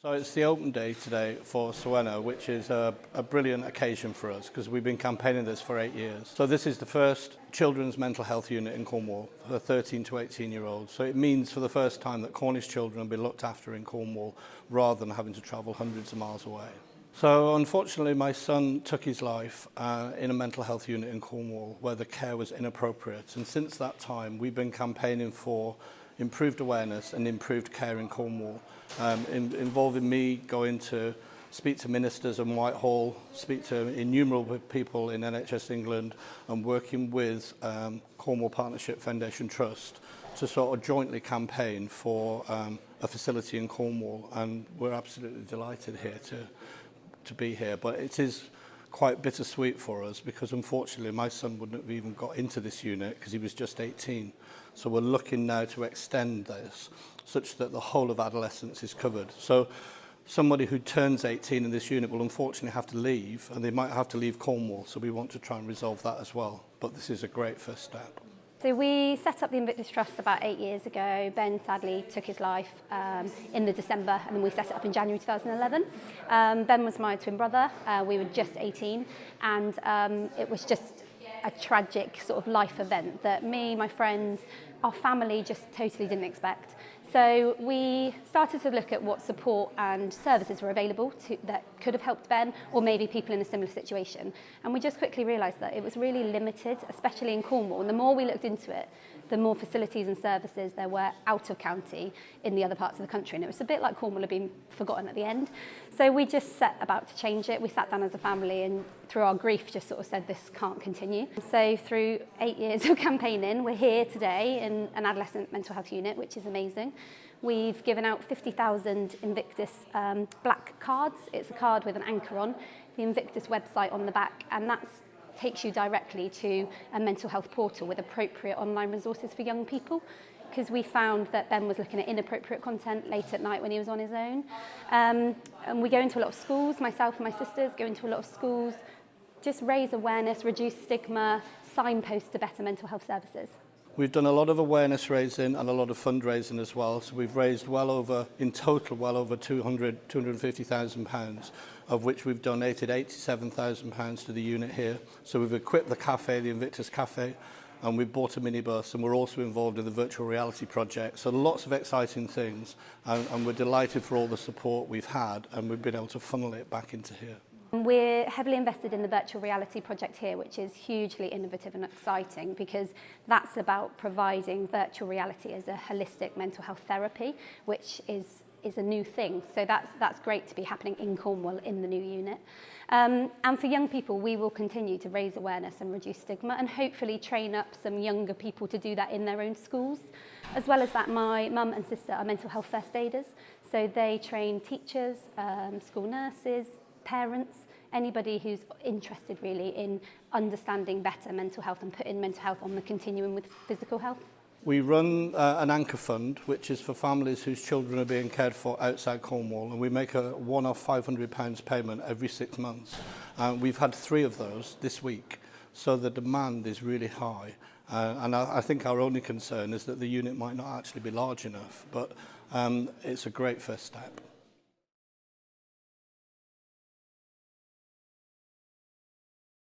So it's the open day today for Sowena, which is a brilliant occasion for us because we've been campaigning this for 8 years. So this is the first children's mental health unit in Cornwall for 13 to 18-year-olds. So it means for the first time that Cornish children will be looked after in Cornwall rather than having to travel hundreds of miles away. So unfortunately my son took his life in a mental health unit in Cornwall where the care was inappropriate, and since that time we've been campaigning for improved awareness and improved care in Cornwall, involving me going to speak to ministers in Whitehall, speak to innumerable people in NHS England, and working with Cornwall Partnership Foundation Trust to sort of jointly campaign for a facility in Cornwall, and we're absolutely delighted here to be here. But it is quite bittersweet for us because unfortunately my son wouldn't have even got into this unit because he was just 18. So we're looking now to extend this such that the whole of adolescence is covered. So somebody who turns 18 in this unit will unfortunately have to leave, and they might have to leave Cornwall, so we want to try and resolve that as well. But this is a great first step. So we set up the Invictus Trust about 8 years ago. Ben sadly took his life in the December, and then we set it up in January 2011. Ben was my twin brother. We were just 18, and it was just a tragic sort of life event that me, my friends, our family just totally didn't expect. So we started to look at what support and services were available that could have helped Ben, or maybe people in a similar situation. And we just quickly realised that it was really limited, especially in Cornwall. And the more we looked into it, the more facilities and services there were out of county in the other parts of the country. And it was a bit like Cornwall had been forgotten at the end. So we just set about to change it. We sat down as a family and through our grief just sort of said this can't continue. So through 8 years of campaigning, we're here today in an adolescent mental health unit, which is amazing. We've given out 50,000 Invictus black cards. It's a card with an anchor on, the Invictus website on the back, and that takes you directly to a mental health portal with appropriate online resources for young people, because we found that Ben was looking at inappropriate content late at night when he was on his own. And we go into a lot of schools, myself and my sisters go into a lot of schools, just raise awareness, reduce stigma, signpost to better mental health services. We've done a lot of awareness raising and a lot of fundraising as well. So we've raised in total, well over £250,000, of which we've donated £87,000 to the unit here. So we've equipped the cafe, the Invictus Cafe, and we've bought a minibus, and we're also involved in the virtual reality project. So lots of exciting things, and we're delighted for all the support we've had, and we've been able to funnel it back into here. We're heavily invested in the virtual reality project here, which is hugely innovative and exciting because that's about providing virtual reality as a holistic mental health therapy, which is a new thing. So that's great to be happening in Cornwall in the new unit. And for young people, we will continue to raise awareness and reduce stigma and hopefully train up some younger people to do that in their own schools. As well as that, my mum and sister are mental health first aiders. So they train teachers, school nurses, parents, anybody who's interested really in understanding better mental health and putting mental health on the continuum with physical health. We run an anchor fund, which is for families whose children are being cared for outside Cornwall, and we make a one-off £500 payment every 6 months. We've had 3 of those this week, so the demand is really high. And I think our only concern is that the unit might not actually be large enough, but it's a great first step.